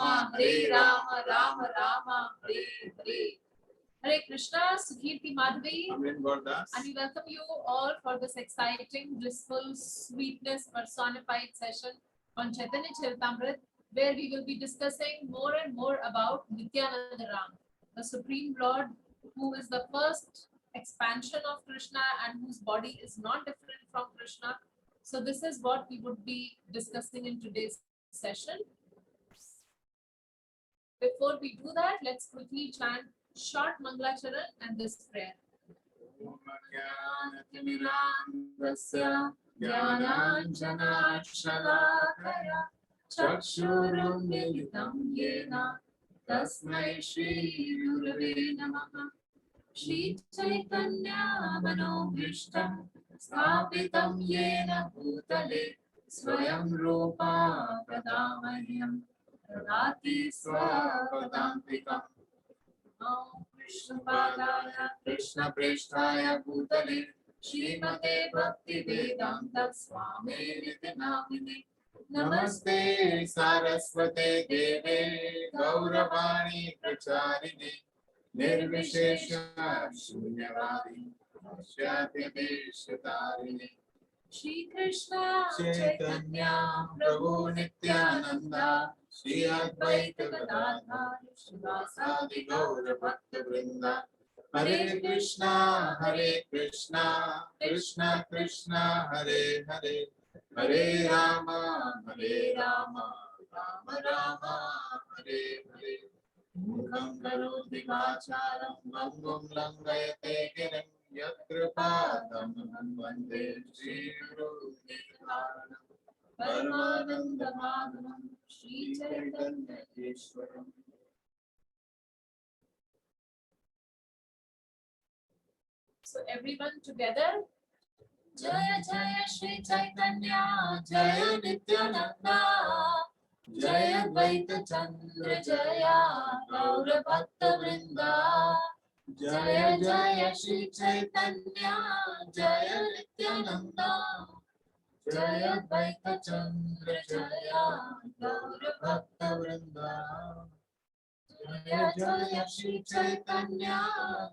Hare Rama, Rama Rama, Hare Hare. Hare Krishna, Sukirti Madhvi, and we welcome you all for this exciting, blissful, sweetness personified session on Chaitanya Charitamrita, where we will be discussing more and more about Nityananda Ram, the Supreme Lord, who is the first expansion of Krishna and whose body is not different from Krishna. So this is what we would be discussing in today's session. Before we do that, let's quickly chant short Mangalacharan and this prayer. Tasmai Shri Gurave Namaha. Shri Chaitanya Manobhishtam Sthapitam Yena Bhutale Swayam Rupa Pradamahyam Radhati Swapadantikam. Om Krishna Padaya Krishna Preshtaya Bhutale Srimate Bhakti Vedanta Swami Niti Namine. Namaste Saraswate Deve Gauravani Pracharine Nirvishesha Shunyavadi Ashyati Vishwatarine. Shri Krishna Chaitanya Prabhu Nityananda Shri Advaita Gadadhar Shivasadi Gaura Bhakta Vrinda. Hare Krishna Krishna Krishna Hare Hare Hare Rama Rama Rama Hare Hare. Mukham karoti vacharam bangum langayate girim yatkripadam vande Shri Guru Nityananda Paramananda Madhavam Shri Chaitanya Ishwaram. So everyone together. Jaya Jaya Shri Chaitanya Jaya Nityananda Jaya Advaita Chandra Jaya Gaura Bhakta Vrinda. Jaya Jaya Shri Chaitanya Jaya Nityananda Jaya Advaita Chandra Jaya Gaura Bhakta Vrinda. Jaya Jaya Shri Chaitanya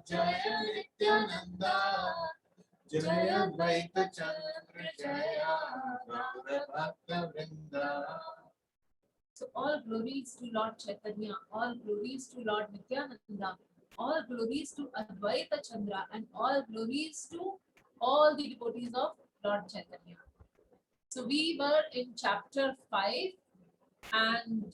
Jaya Nityananda Jaya Advaita Chandra Jaya Gaura Bhakta Vrinda. So all glories to Lord Chaitanya, all glories to Lord Nityananda, all glories to Advaita Chandra, and all glories to all the devotees of Lord Chaitanya. So we were in chapter 5 and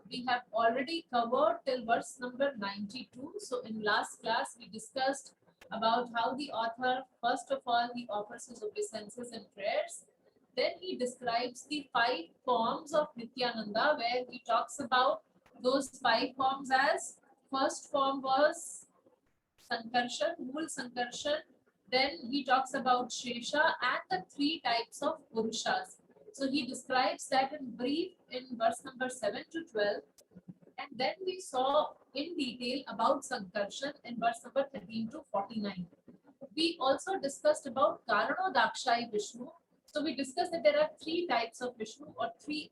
we have already covered till verse number 92. So in last class we discussed about how the author, first of all, he offers his obeisances and prayers. Then he describes the 5 forms of Nityananda, where he talks about those 5 forms as first form was Sankarshan, Mool Sankarshan. Then he talks about Shesha and the 3 types of Purushas. So he describes that in brief in verse number 7 to 12. And then we saw in detail about Sankarshan in verse number 13 to 49. We also discussed about Karanodakshai Vishnu. So we discussed that there are 3 types of Vishnu, or 3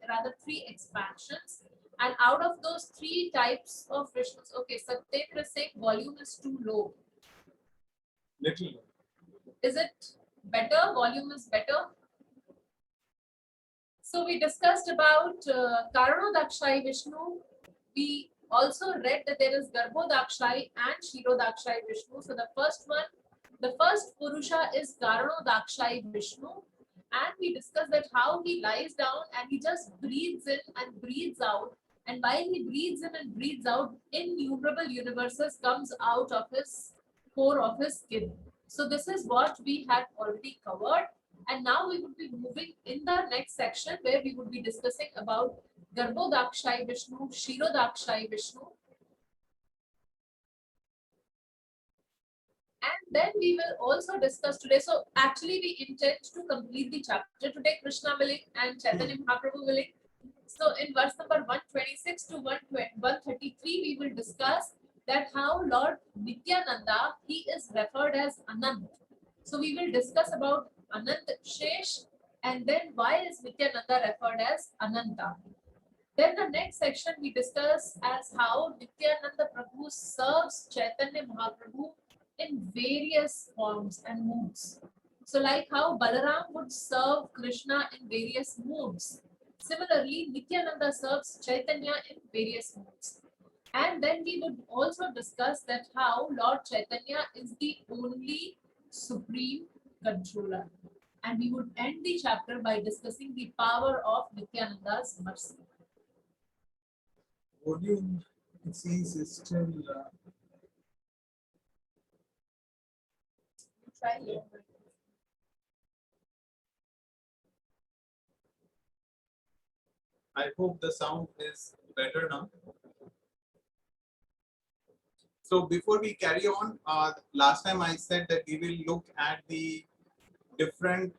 expansions. And out of those 3 types of Vishnus, okay, Satyendra is saying volume is too low. Little. Is it better? Volume is better? So we discussed about Karanodakshai Vishnu. We also read that there is Garbhodakshai and Shirodakshai Vishnu. So the first Purusha is Karanodakshai Vishnu. And we discussed that how he lies down and he just breathes in and breathes out. And while he breathes in and breathes out, innumerable universes comes out of his core of his skin. So this is what we had already covered. And now we would be moving in the next section where we would be discussing about Garbhodakshai Vishnu, Shirodakshai Vishnu. And then we will also discuss today. So actually we intend to complete the chapter today, Krishna willing and Chaitanya Mahaprabhu willing. So in verse number 126 to 133, we will discuss that how Lord Nityananda, he is referred as Anant. So we will discuss about Anant Shesh, and then why is Nityananda referred as Ananta. Then the next section we discuss as how Nityananda Prabhu serves Chaitanya Mahaprabhu in various forms and moods. So like how Balaram would serve Krishna in various moods. Similarly, Nityananda serves Chaitanya in various moods. And then we would also discuss that how Lord Chaitanya is the only supreme controller. And we would end the chapter by discussing the power of Nityananda's mercy. Volume, it seems, is still. Try here. I hope the sound is better now. So before we carry on, last time I said that we will look at the different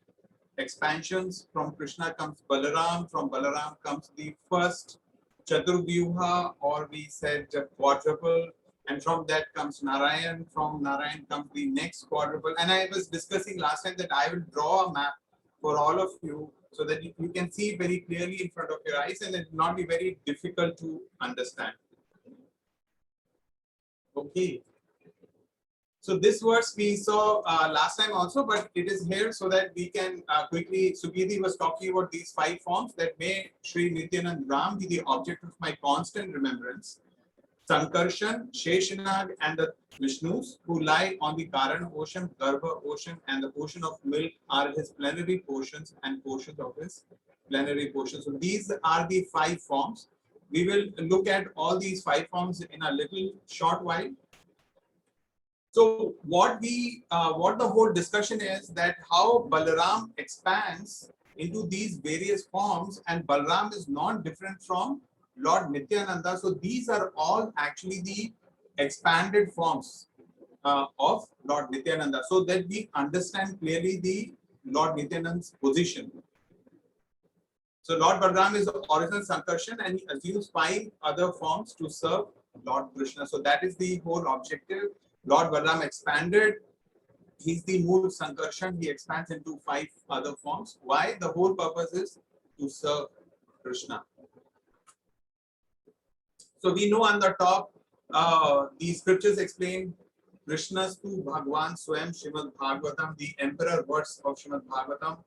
expansions. From Krishna comes Balaram, from Balaram comes the first Chaturvyuha, or we said quadruple, and from that comes Narayan, from Narayan comes the next quadruple. And I was discussing last time that I will draw a map for all of you so that you can see very clearly in front of your eyes and it will not be very difficult to understand. Okay. So this verse we saw last time also, but it is here so that we can quickly, Sukirti was talking about these 5 forms, that may Sri Nityanand Ram be the object of my constant remembrance. Sankarshan, Sheshanag and the Vishnus who lie on the Karan ocean, Garbha ocean and the ocean of milk are his plenary portions and portions of his plenary portions. So these are the 5 forms. We will look at all these 5 forms in a little short while. So what the whole discussion is that how Balaram expands into these various forms, and Balaram is not different from Lord Nityananda. So these are all actually the expanded forms of Lord Nityananda, so that we understand clearly the Lord Nityananda's position. So Lord Balaram is the original Sankarshan and he assumes 5 other forms to serve Lord Krishna. So that is the whole objective. Lord Balaram expanded. He's the Mool Sankarshan. He expands into 5 other forms. Why? The whole purpose is to serve Krishna. So we know on the top, these scriptures explain Krishna's to Bhagwan Swam Srimad Bhagavatam, the emperor words of Srimad Bhagavatam.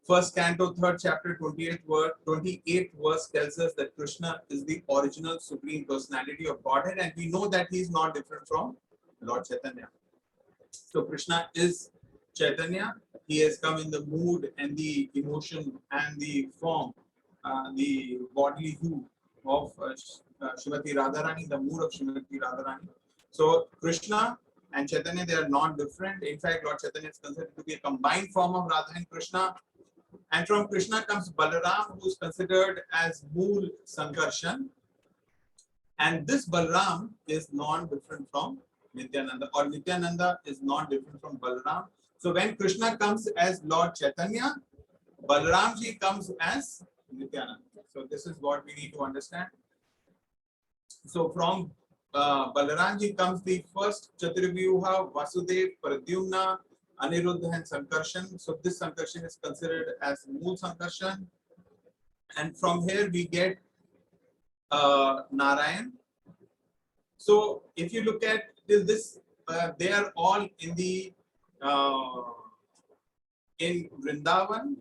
First canto, 3rd chapter, 28th verse tells us that Krishna is the original supreme personality of Godhead, and we know that he is not different from Lord Chaitanya. So Krishna is Chaitanya. He has come in the mood and the emotion and the form, the bodily hue of Srimati Radharani, the mood of Srimati Radharani. So Krishna and Chaitanya, they are not different. In fact, Lord Chaitanya is considered to be a combined form of Radha and Krishna. And from Krishna comes Balaram, who is considered as Mool Sankarshan. And this Balaram is not different from Nityananda, or Nityananda is not different from Balaram. So when Krishna comes as Lord Chaitanya, Balaramji comes as Nityananda. So this is what we need to understand. So from Balaramji comes the first Chaturvyuha, Vasudev, Pradyumna, Aniruddha and Sankarshan. So this Sankarshan is considered as Mool Sankarshan. And from here we get Narayan. So if you look at this, they are all in the in Vrindavan,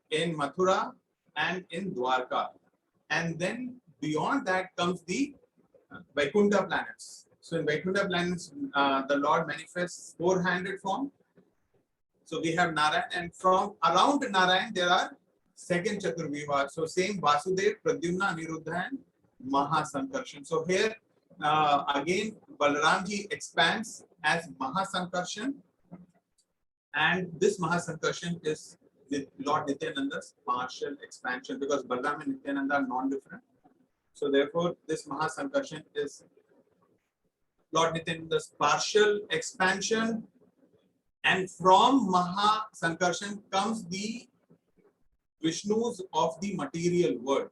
in Mathura, and in Dwarka. And then beyond that comes the Vaikuntha planets. So in Vaikuntha planets, the Lord manifests 4-handed form. So we have Narayan, and from around Narayan there are second Chaturvyuha. So same Vasudev, Pradyumna, Aniruddha and Mahasankarshan. So here again Balaramji expands as Mahasankarshan, and this Mahasankarshan is with Lord Nityananda's partial expansion, because Balaram and Nityananda are non-different. So therefore this Mahasankarshan is Lord Nityananda's partial expansion. And from Mahasankarshan comes the Vishnus of the material world.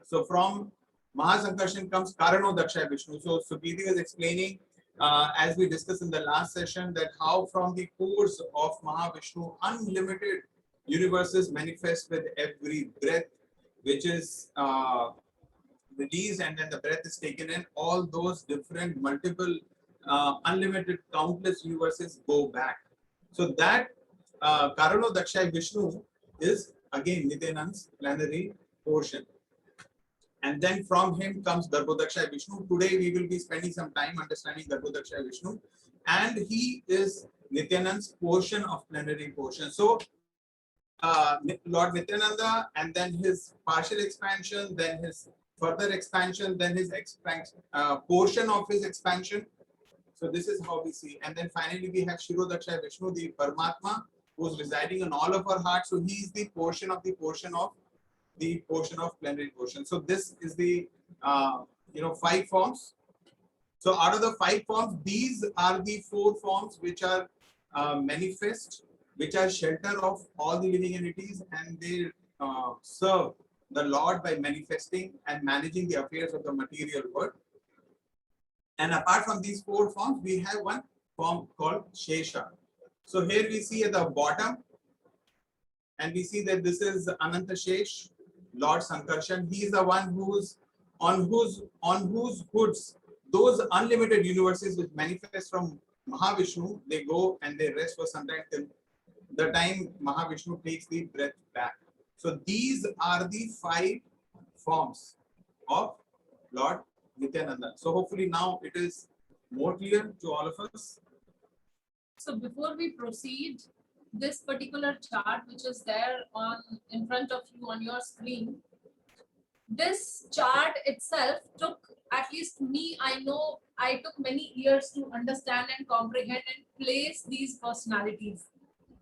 So from Mahasankarshan comes Karanodaksha Vishnu. So Sukirti was explaining, as we discussed in the last session, that how from the course of Mahavishnu, unlimited universes manifest with every breath, which is released and then the breath is taken in, all those different multiple unlimited countless universes go back. So that Karano Dakshay Vishnu is again Nityanand's plenary portion. And then from him comes Garbhodakshay Vishnu. Today we will be spending some time understanding Garbhodakshay Vishnu. And he is Nityanand's portion of plenary portion. So Lord Nityananda and then his partial expansion, then his further expansion, then his portion of his expansion. So this is how we see. And then finally we have Shirodakshay Vishnu, the Paramatma, who is residing in all of our hearts. So he is the portion of the portion of the portion of plenary portion. So this is the 5 forms. So out of the 5 forms, these are the 4 forms which are manifest, which are shelter of all the living entities, and they serve the Lord by manifesting and managing the affairs of the material world. And apart from these 4 forms, we have one form called Shesha. So here we see at the bottom, and we see that this is Ananta Shesh, Lord Sankarshan. He is the one whose on whose hoods those unlimited universes which manifest from Mahavishnu, they go and they rest for some time till the time Mahavishnu takes the breath back. So these are the 5 forms of Lord Nityananda. So hopefully now it is more clear to all of us. So before we proceed, this particular chart which is there in front of you on your screen, this chart itself took, at least me, I know I took many years to understand and comprehend and place these personalities.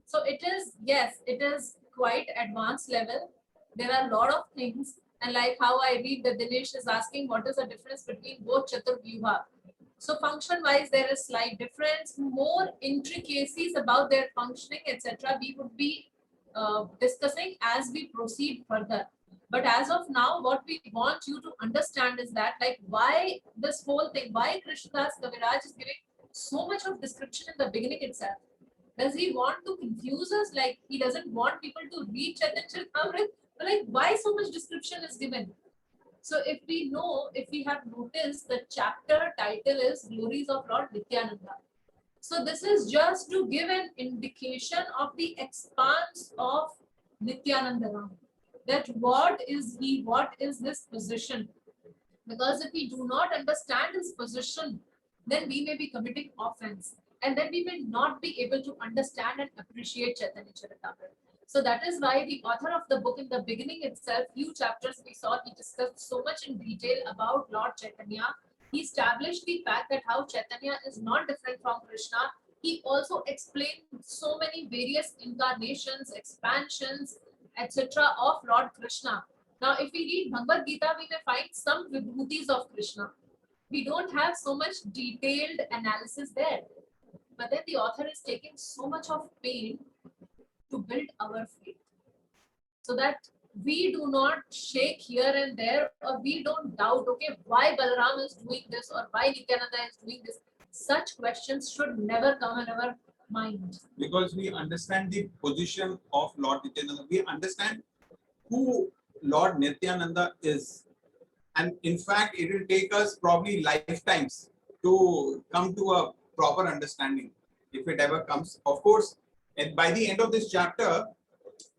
So it is, yes, it is quite advanced level. There are a lot of things, and like how I read that Dinesh is asking what is the difference between both Chaturvyuha. So function wise there is slight difference, more intricacies about their functioning etc. we would be discussing as we proceed further. But as of now, what we want you to understand is that, like, why this whole thing, why Krishnadas Kaviraj is giving so much of description in the beginning itself. Does he want to confuse us? Like, he doesn't want people to read Chaitanya Charitamrita? But like, why so much description is given? So if we have noticed, the chapter title is Glories of Lord Nityananda. So this is just to give an indication of the expanse of Nityananda Ram. That what is he, what is this position? Because if we do not understand his position, then we may be committing offense, and then we may not be able to understand and appreciate Chaitanya Charitamrita. So that is why the author of the book, in the beginning itself, few chapters we saw, he discussed so much in detail about Lord Chaitanya. He established the fact that how Chaitanya is not different from Krishna. He also explained so many various incarnations, expansions, etc. of Lord Krishna. Now, if we read Bhagavad Gita, we may find some vibhutis of Krishna. We don't have so much detailed analysis there. But then the author is taking so much of pain to build our faith, so that we do not shake here and there, or we don't doubt, okay, why Balaram is doing this or why Nityananda is doing this. Such questions should never come in our mind. Because we understand the position of Lord Nityananda. We understand who Lord Nityananda is. And in fact, it will take us probably lifetimes to come to a proper understanding, if it ever comes. Of course, and by the end of this chapter,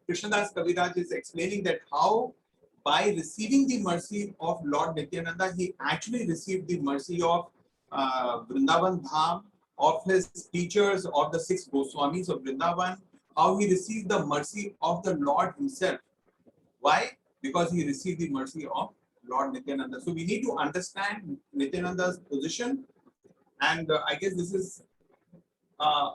Krishnadas Kaviraj is explaining that how by receiving the mercy of Lord Nityananda, he actually received the mercy of Vrindavan Dham, of his teachers, of the 6 Goswamis of Vrindavan, how he received the mercy of the Lord himself. Why? Because he received the mercy of Lord Nityananda. So we need to understand Nityananda's position, and I guess this is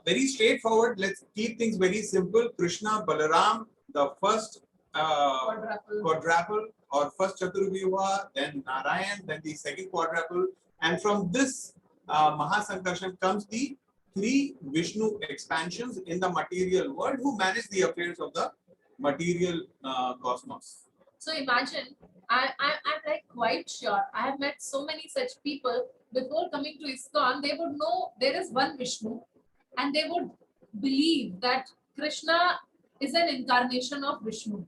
very straightforward. Let's keep things very simple. Krishna, Balaram, the first quadruple or first Chaturvyuha, then Narayan, then the second quadruple, and from this Mahasankarshan comes the 3 Vishnu expansions in the material world who manage the affairs of the material cosmos. So imagine, I'm like quite sure, I have met so many such people. Before coming to ISKCON, they would know there is one Vishnu, and they would believe that Krishna is an incarnation of Vishnu.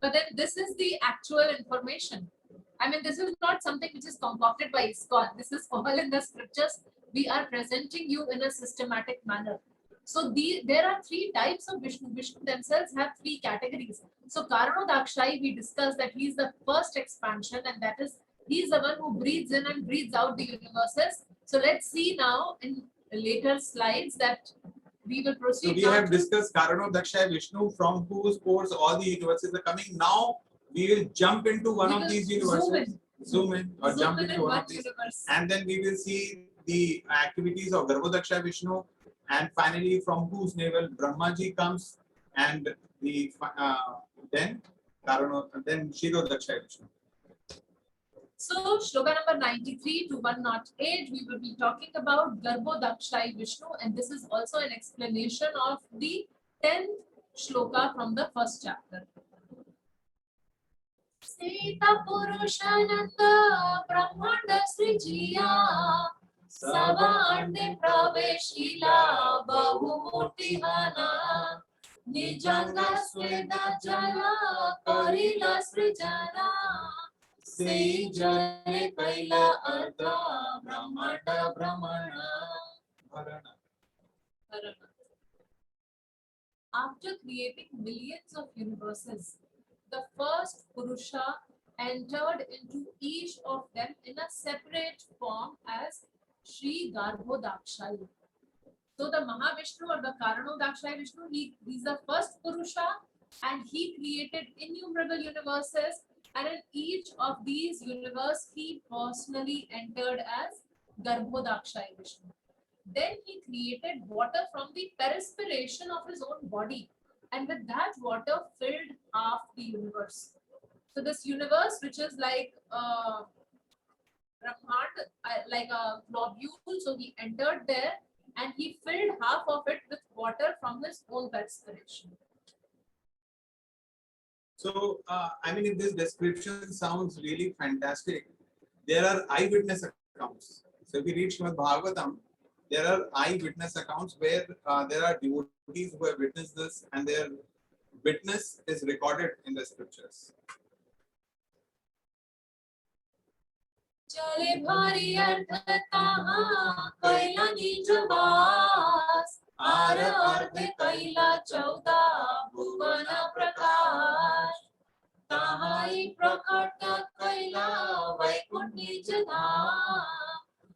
But then this is the actual information. I mean, this is not something which is concocted by ISKCON. This is all in the scriptures. We are presenting you in a systematic manner. So there are three types of Vishnu. Vishnu themselves have three categories. So Karanodakshai, we discussed that he is the first expansion, and that is he is the one who breathes in and breathes out the universes. So let's see now in later slides that we will So proceed. we now have to- discussed Karanodakshai Vishnu, from whose pores all the universes are coming. Now we will jump into one We of will these zoom universes. Zoom in or zoom jump in into one one of these. universe. And then we will see the activities of Garbhodaksha Vishnu, and finally from whose navel Brahmaji comes, and the then then Kshirodaksha Vishnu. So, shloka number 93 to 108, we will be talking about Garbhodakshai Vishnu, and this is also an explanation of the 10th shloka from the first chapter. Sita Purushananda Brahmanda Srijiya Savarne Praveshila Bahumurtihana Nijanga Sweda Jala Karila Srijana Sei Jale Kaila Artha Brahmanda Brahmana. After creating millions of universes, the first Purusha entered into each of them in a separate form as Sri Garbhodakshai. So the Mahavishnu or the Karanodakshai Vishnu, he's the first Purusha, and he created innumerable universes, and in each of these universes he personally entered as Garbhodakshai Vishnu. Then he created water from the perspiration of his own body, and with that water filled half the universe. So this universe, which is like Brahmand, like a globule, so he entered there and he filled half of it with water from his own perspiration. So, I mean, if this description sounds really fantastic, there are eyewitness accounts. So, if we read Srimad Bhagavatam, there are eyewitness accounts where there are devotees who have witnessed this, and their witness is recorded in the scriptures. Chale bhari ardhata kaila nij vas ar ardh kaila chauda bhuvana prakash tahai prakat kaila vaikunth nij dham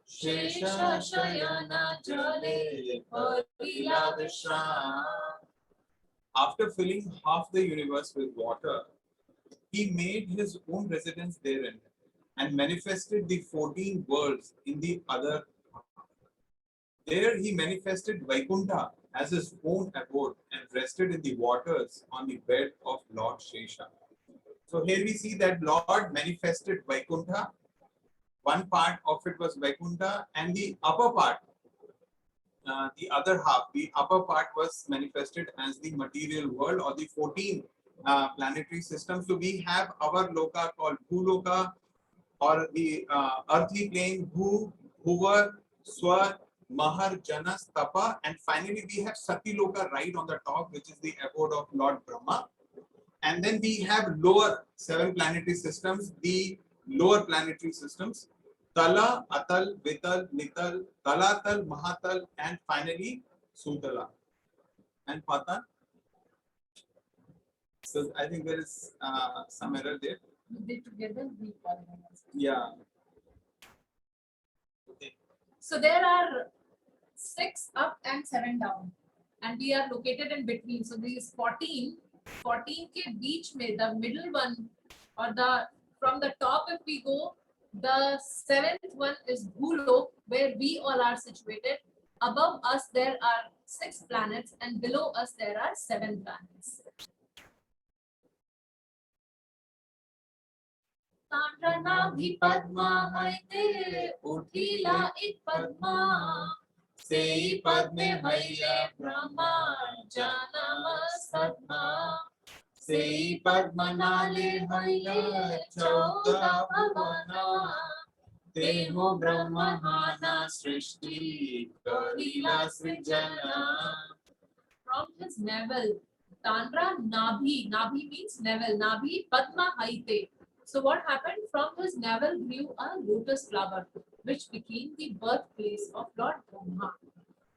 shesha shayana jale parila vishram. After filling half the universe with water, he made his own residence therein and manifested the 14 worlds in the other half. There he manifested Vaikuntha as his own abode and rested in the waters on the bed of Lord Shesha. So here we see that Lord manifested Vaikuntha. One part of it was Vaikuntha, and the upper part, the other half, the upper part was manifested as the material world or the 14 planetary systems. So we have our loka called Bhuloka, or the earthly plane, Bhu, Bhuva, Swa, Mahar, Janas, Tapa, and finally we have Satiloka right on the top, which is the abode of Lord Brahma. And then we have lower 7 planetary systems, the lower planetary systems, Tala, Atal, Vital, Nital, Talatal, Mahatal, and finally Sutala and Patan. So I think there is some error there. They together we call them as. Yeah. Okay. So there are 6 up and 7 down, and we are located in between. So these 14 के बीच में, the middle one, or the from the top if we go, the 7th one is Bhulok, where we all are situated. Above us there are 6 planets, and below us there are 7 planets. Tandranaabhi Padma haite uthila ik Padma sei Padme haye Brahma janama sadma sei Padma nale haye chauda bhavana teho Brahmahana srishti karila srijana. From his navel, Tandra Nabhi means navel, Nabhi Padma haite. So what happened? From his navel grew a lotus flower, which became the birthplace of Lord Brahma.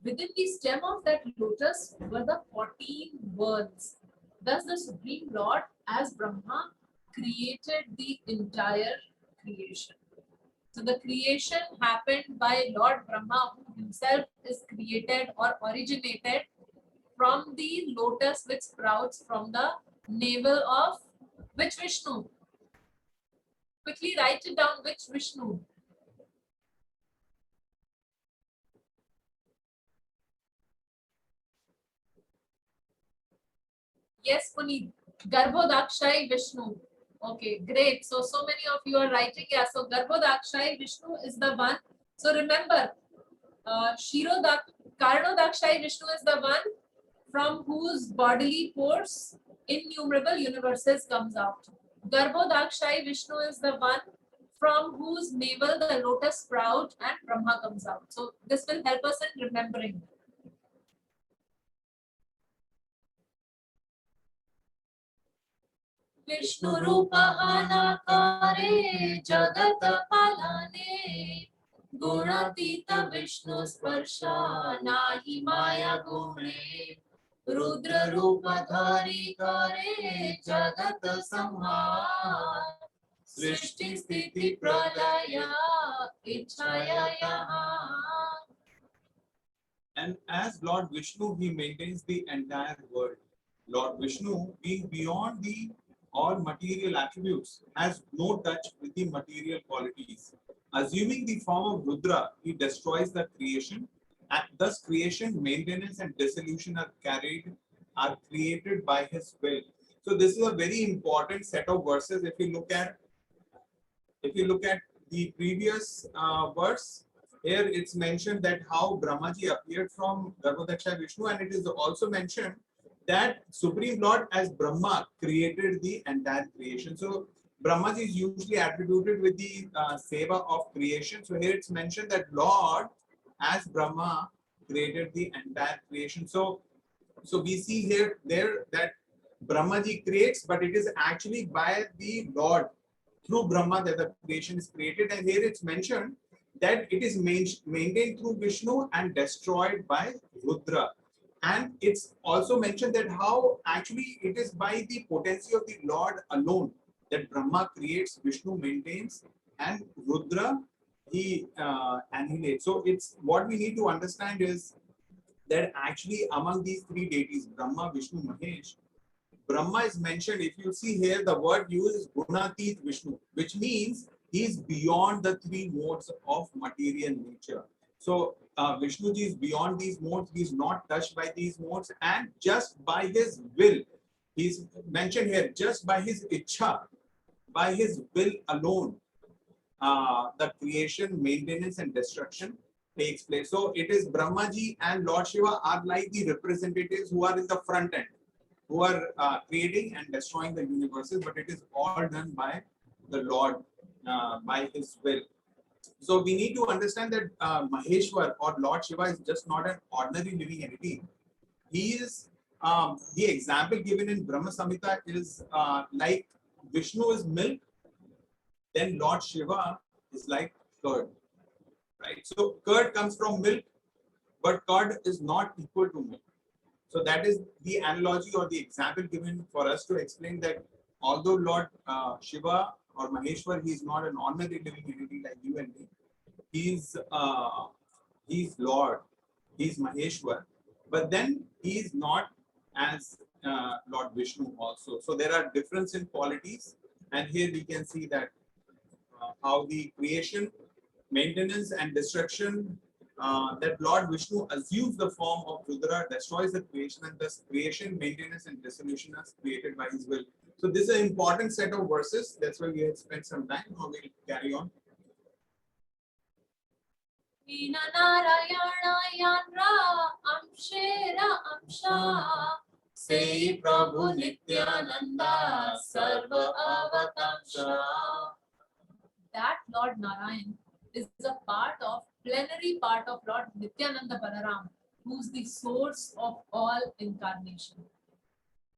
Within the stem of that lotus were the 14 worlds. Thus, the Supreme Lord, as Brahma, created the entire creation. So, the creation happened by Lord Brahma, who himself is created or originated from the lotus which sprouts from the navel of which Vishnu? Quickly write it down. Which Vishnu? Yes, Puneet. Garbhodakshay Vishnu. Okay, great. So many of you are writing. Yeah, so Garbhodakshay Vishnu is the one. So remember, Karnodakshay Vishnu is the one from whose bodily pores innumerable universes comes out. Garbhodakshay Vishnu is the one from whose navel the lotus sprout and Brahma comes out. So this will help us in remembering. Vishnu रूप अनाकारे जगत पालने गुणातीत विष्णु स्पर्शा नाही माया गुणे रुद्र रूप धारी करे जगत संहार सृष्टि स्थिति प्रलय इच्छाया यहाँ. And as Lord Vishnu, he maintains the entire world. Lord Vishnu, being beyond the all material attributes, has no touch with the material qualities. Assuming the form of Rudra, he destroys the creation, and thus creation, maintenance, and dissolution are created by his will. So this is a very important set of verses. If you look at the previous verse, here it's mentioned that how Brahmaji appeared from Garbhodaksha Vishnu, and it is also mentioned that Supreme Lord as Brahma created the entire creation. So Brahmaji is usually attributed with the seva of creation. So here it's mentioned that Lord as Brahma created the entire creation. So we see here there that Brahmaji creates, but it is actually by the Lord through Brahma that the creation is created. And here it's mentioned that it is maintained through Vishnu and destroyed by Rudra. And it's also mentioned that how actually it is by the potency of the Lord alone that Brahma creates, Vishnu maintains, and Rudra he annihilates. So it's what we need to understand is that actually among these three deities, Brahma, Vishnu, Mahesh, Brahma is mentioned. If you see here, the word used is Gunatit Vishnu, which means he is beyond the three modes of material nature. So Vishnuji is beyond these modes. He is not touched by these modes, and just by his will, he's mentioned here. Just by his ichha, by his will alone, the creation, maintenance, and destruction takes place. So it is Brahmaji and Lord Shiva are like the representatives who are in the front end, who are creating and destroying the universes, but it is all done by the Lord, by his will. So we need to understand that Maheshwar or Lord Shiva is just not an ordinary living entity. He is the example given in Brahma Samhita is like Vishnu is milk, then Lord Shiva is like curd, right? So curd comes from milk, but curd is not equal to milk. So that is the analogy or the example given for us to explain that although Lord Shiva or Maheshwar, he is not an ordinary living entity like you and me. He's Lord, he's Maheshwar, but then he is not as Lord Vishnu also. So there are difference in qualities, and here we can see that how the creation, maintenance, and destruction. That Lord Vishnu assumes the form of Rudra, destroys the creation, and thus creation, maintenance, and dissolution are created by his will. So this is an important set of verses. That's why we have spent some time. Now we'll carry on. Say Prabhu Nityananda Sarva Avatamsha. That Lord Narayan is a plenary part of Lord Nityananda Balaram, who is the source of all incarnation.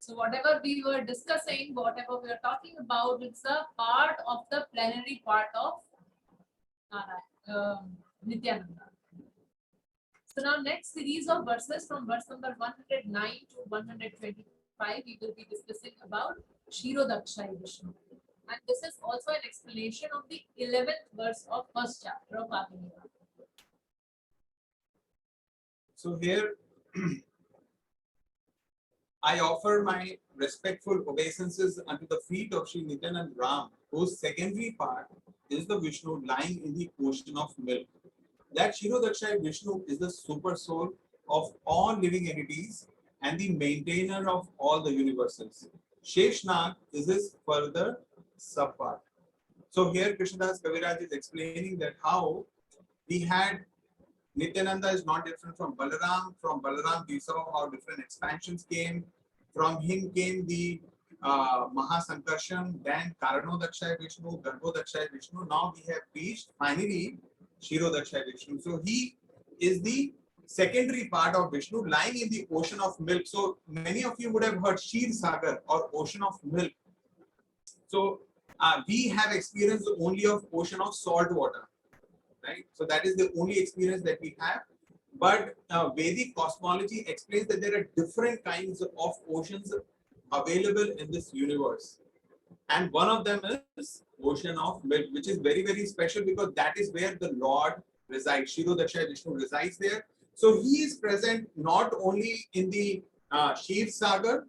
So whatever we were discussing, whatever we are talking about, it's a part of the plenary part of Nityananda. So now next series of verses from verse number 109 to 125, we will be discussing about Kshirodakshai Vishnu. And this is also an explanation of the 11th verse of first chapter of Abhineva. So here I offer my respectful obeisances unto the feet of Sri Nityanand Ram, whose secondary part is the Vishnu lying in the ocean of milk. That Kshirodakshai Vishnu is the super soul of all living entities and the maintainer of all the universes. Sheshnag is his further subpart. So here Krishnadas Kaviraj is explaining that how we had Nityananda is not different from Balaram. From Balaram, we saw how different expansions came. From him came the Mahasankarshan, then Karanodakshaya Vishnu, Garbhodakshaya Vishnu. Now we have reached finally Kshirodakshaya Vishnu. So he is the secondary part of Vishnu lying in the ocean of milk. So many of you would have heard Shir Sagar or ocean of milk. So we have experience only of ocean of salt water. Right? So that is the only experience that we have. But Vedic cosmology explains that there are different kinds of oceans available in this universe. And one of them is ocean of milk, which is very, very special because that is where the Lord resides. Kshirodakshaya Vishnu resides there. So he is present not only in the Shiv Sagar,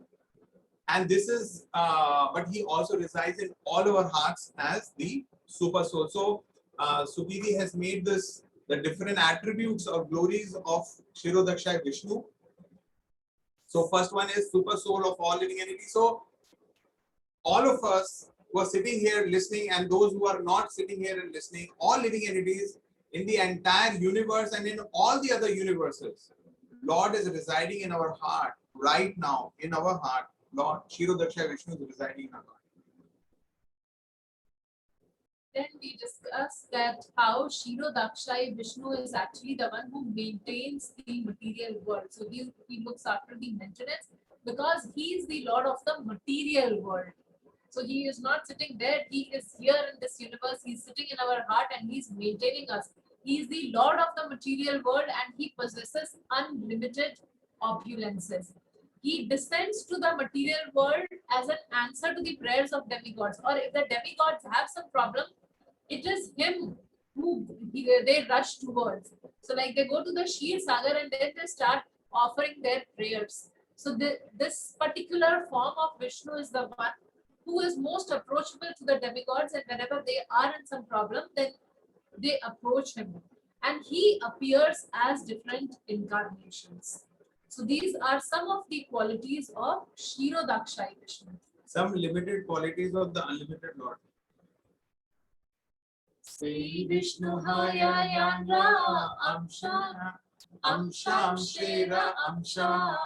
and this is, but he also resides in all our hearts as the super soul. So Subhidi has made this the different attributes or glories of Kshirodakshaya Vishnu. So first one is super soul of all living entities. So all of us who are sitting here listening and those who are not sitting here and listening, all living entities in the entire universe and in all the other universes, Lord is residing in our heart right now, in our heart. Lord Kshirodakshaya Vishnu is residing in our heart. Then we discussed that how Kshirodakshai Vishnu is actually the one who maintains the material world. So he looks after the maintenance because he is the Lord of the material world. So he is not sitting there, he is here in this universe, he is sitting in our heart and he is maintaining us. He is the Lord of the material world and he possesses unlimited opulences. He descends to the material world as an answer to the prayers of demigods. Or if the demigods have some problem, it is him who they rush towards. So like they go to the Shir Sagar and then they start offering their prayers. So this particular form of Vishnu is the one who is most approachable to the demigods, and whenever they are in some problem, then they approach him. And he appears as different incarnations. So these are some of the qualities of Kshirodakshai Vishnu. Some limited qualities of the unlimited Lord. Sri Vishnu Hayayandra Amsha Amsham Shira Amsha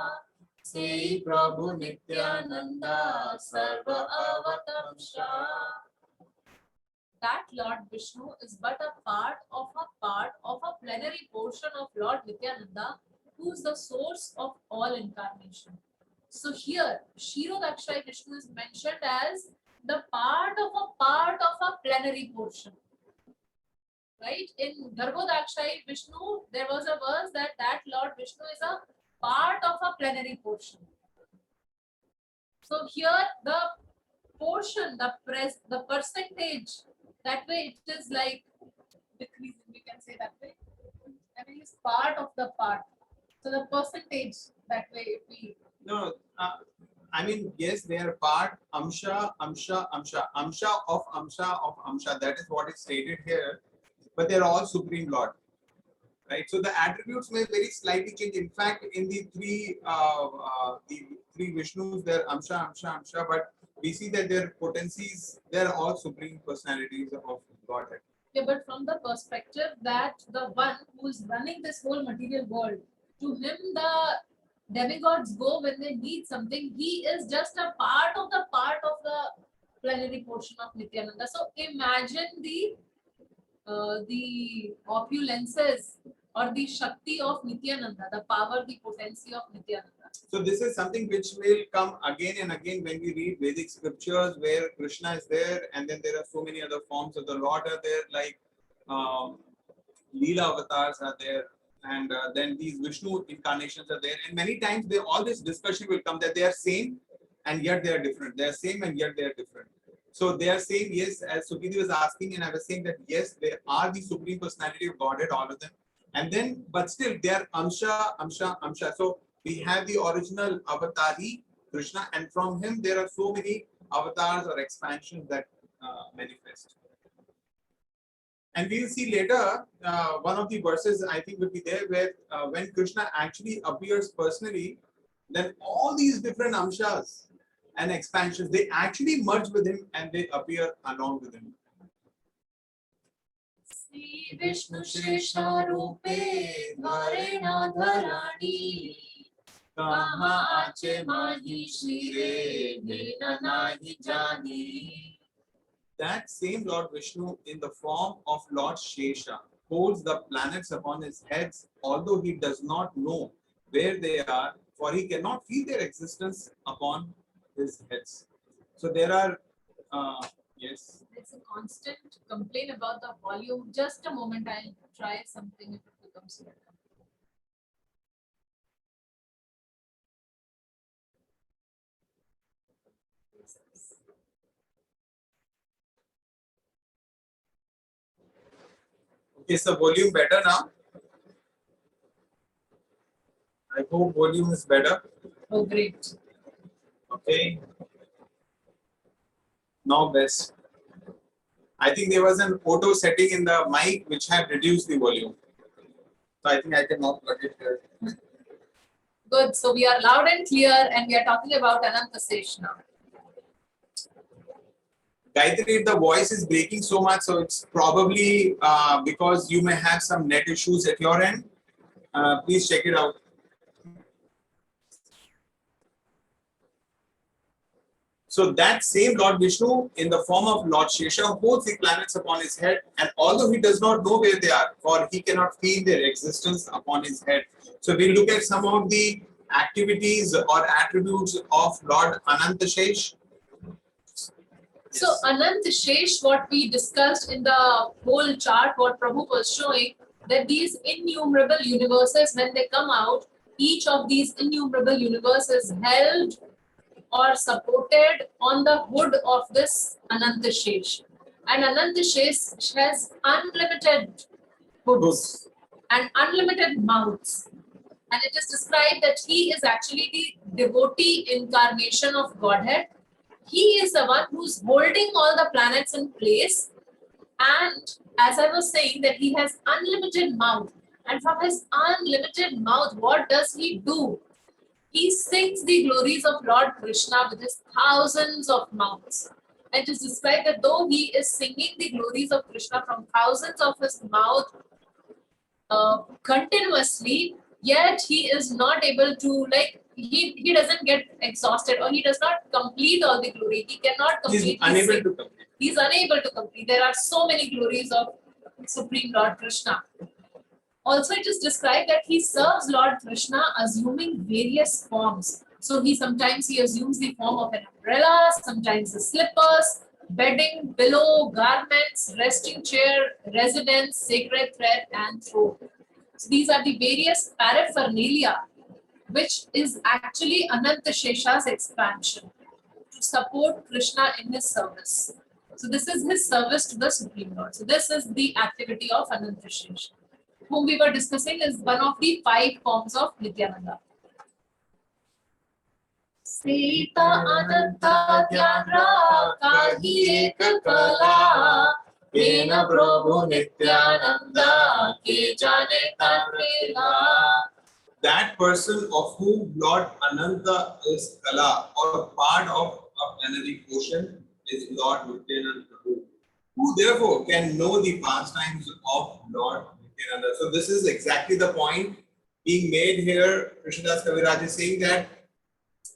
Sri Prabhu Nityananda Sarva Avatamsha. That Lord Vishnu is but a part of a plenary portion of Lord Nityananda, who is the source of all incarnation. So here, Kshirodakshai Vishnu is mentioned as the part of a plenary portion. Right? In Garbhodakshai Vishnu, there was a verse that Lord Vishnu is a part of a plenary portion. So here the portion, the percentage, that way it is like decreasing, we can say that way. I mean, it's part of the part. So the percentage, that way if we... No, I mean, yes, they are part Amsha, Amsha, Amsha, Amsha of Amsha of Amsha. That is what is stated here. But they're all Supreme Lord. Right? So the attributes may very slightly change. In fact, in the three Vishnus, they're Amsha, Amsha, Amsha, but we see that their potencies, they're all supreme personalities of Godhead. Yeah, but from the perspective that the one who is running this whole material world, to him the demigods go when they need something. He is just a part of the plenary portion of Nityananda. So imagine the opulences or the Shakti of Nityananda, the power, the potency of Nityananda. So this is something which will come again and again when we read Vedic scriptures, where Krishna is there, and then there are so many other forms of the Lord are there, like Leela avatars are there, and then these Vishnu incarnations are there. And many times all this discussion will come that they are same and yet they are different. They are same and yet they are different. So they are saying yes, as Sukidi was asking, and I was saying that yes, they are the Supreme Personality of Godhead, all of them. And then, but still, they are Amsha. So we have the original Avatari, Krishna, and from him there are so many avatars or expansions that manifest. And we will see later, one of the verses I think will be there where when Krishna actually appears personally, then all these different amshas and expansions, they actually merge with him and they appear along with him. Sri Vishnu Shesha Rupe Dharena Dharani Kaha Ache Mahi Shire Nena Nahi Jani. That same Lord Vishnu in the form of Lord Shesha holds the planets upon his heads, although he does not know where they are, for he cannot feel their existence upon his heads. So there are, yes. It's a constant complaint about the volume. Just a moment, I'll try something if it becomes better. Is the volume better now? I hope volume is better. Oh, great. Okay. Now best. I think there was an auto setting in the mic which had reduced the volume. So I think I can now plug it here. Good. So we are loud and clear, and we are talking about Anantasesh now. Gayatri, the voice is breaking so much, so it's probably because you may have some net issues at your end. Please check it out. So that same Lord Vishnu in the form of Lord Shesha holds the planets upon his head, and although he does not know where they are, for he cannot feel their existence upon his head. So we look at some of the activities or attributes of Lord Anantashesh. So Anantashesh, what we discussed in the whole chart, what Prabhu was showing, that these innumerable universes, when they come out, each of these innumerable universes held or supported on the hood of this Anantashesh. And Anantashesh has unlimited hoods and unlimited mouths. And it is described that he is actually the devotee incarnation of Godhead. He is the one who's holding all the planets in place. And as I was saying, that he has unlimited mouth. And from his unlimited mouth, what does he do? He sings the glories of Lord Krishna with his thousands of mouths. And it is described that though he is singing the glories of Krishna from thousands of his mouth continuously, yet he is not able to, like, he doesn't get exhausted, or he does not complete all the glory. He cannot complete. He's unable to complete. He's unable to complete. There are so many glories of Supreme Lord Krishna. Also, it is described that he serves Lord Krishna assuming various forms. So sometimes he assumes the form of an umbrella, sometimes the slippers, bedding, pillow, garments, resting chair, residence, sacred thread, and throne. So these are the various paraphernalia, which is actually Anantashesha's expansion to support Krishna in his service. So this is his service to the Supreme Lord. So this is the activity of Anantashesha, whom we were discussing is one of the 5 forms of Nityananda. Sita Ananta Dhyana Kahi Ek Kala Kena Prabhu Nityananda Ke Jane Tanrela. That person of whom Lord Ananta is Kala, or part of a plenary portion, is Lord Nityananda Prabhu, who therefore can know the pastimes of Lord Nityananda. So this is exactly the point being made here. Krishnadas Kaviraj is saying that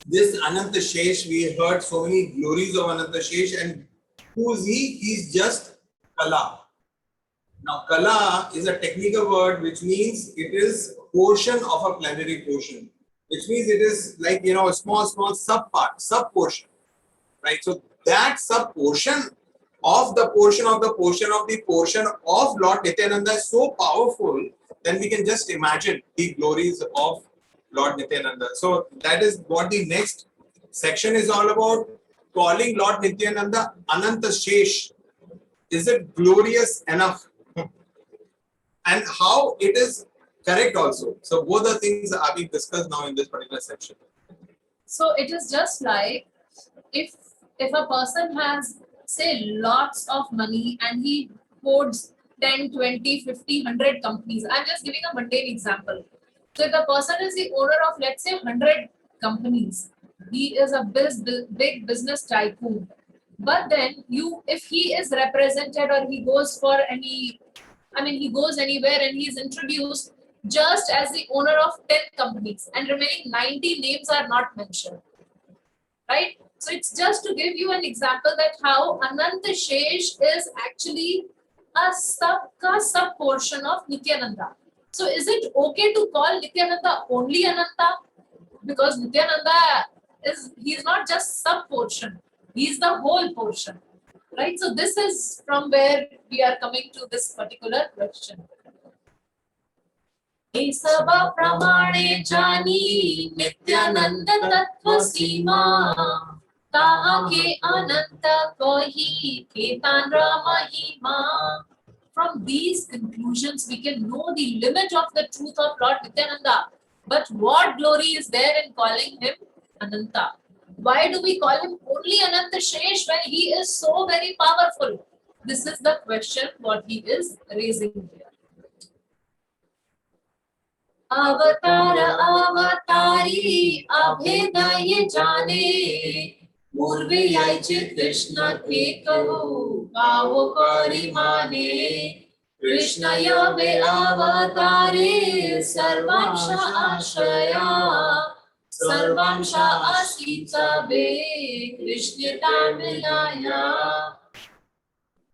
this Anantashesh, we heard so many glories of Anantashesh, and who is he? He's just Kala. Now, Kala is a technical word which means it is portion of a plenary portion. which means it is like, a small sub part, sub portion, right? So that sub portion of the portion of the portion of the portion of Lord Nityananda is so powerful, then we can just imagine the glories of Lord Nityananda. So that is what the next section is all about, calling Lord Nityananda Ananta Shesh. Is it glorious enough? And how it is correct also. So both the things are being discussed now in this particular section. So it is just like if a person has, say, lots of money and he holds 10, 20, 50, 100 companies. I'm just giving a mundane example. So if the person is the owner of, let's say, 100 companies, he is a big business tycoon. But then if he is represented or he goes for any, he goes anywhere and he is introduced just as the owner of 10 companies and remaining 90 names are not mentioned, right? So it's just to give you an example that how Ananta Shesh is actually a sub portion of Nityananda. So is it okay to call Nityananda only Ananta? Because Nityananda he's not just sub portion, he's the whole portion, right? So this is from where we are coming to this particular question. हे सब प्रमाणे जानी नित्यानंद तत्व सीमा ताहा के अनंत कोहि केतान महिमा. From these conclusions we can know the limit of the truth of Lord Nityananda. But what glory is there in calling him Ananta? Why do we call him only Ananta Shesh when he is so very powerful? This is the question what he is raising here. अवतार अवतारी अभेद ये जाने पूर्वे यायचे कृष्ण के कहो गावो करी माने कृष्ण यवे अवतारे सर्वांश आश्रया सर्वांश आसीचा बे Krishna तामिलाया.